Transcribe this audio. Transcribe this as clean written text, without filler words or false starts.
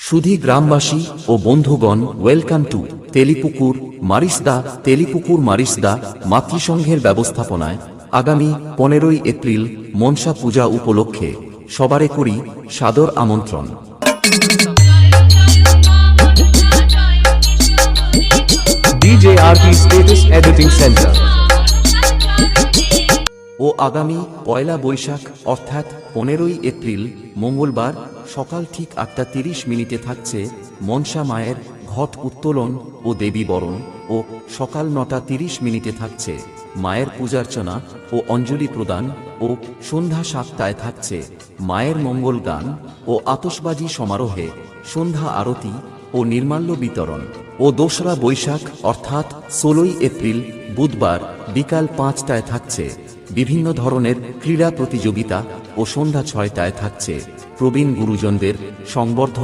সুধী গ্রামবাসী ও বন্ধুগণ, welcome to Telipukur Marishda মাতৃসংঘের ব্যবস্থাপনায় আগামী 15ই এপ্রিল মনসা পূজা উপলক্ষে সবারে করি সাদর আমন্ত্রণ। DJRT Status Editing Center ও আগামী 1 বৈশাখ অর্থাৎ 15ই এপ্রিল মঙ্গলবার সকাল ঠিক 8:30 থাকছে মনসা মায়ের ঘট উত্তোলন ও দেবী বরণ ও সকাল 9:30 থাকছে মায়ের পূজার্চনা ও অঞ্জলি প্রদান ও সন্ধ্যা 7টায় থাকছে মায়ের মঙ্গল গান ও আতশবাজি সমারোহে সন্ধ্যা আরতি ও নির্মাল্য বিতরণ। ও 2রা বৈশাখ অর্থাৎ 16ই এপ্রিল বুধবার বিকাল 5টায় থাকছে বিভিন্ন ধরনের ক্রীড়া প্রতিযোগিতা ও সন্ধ্যা 6টায় থাকছে প্রবীণ গুরুজনদের সংবর্ধনা।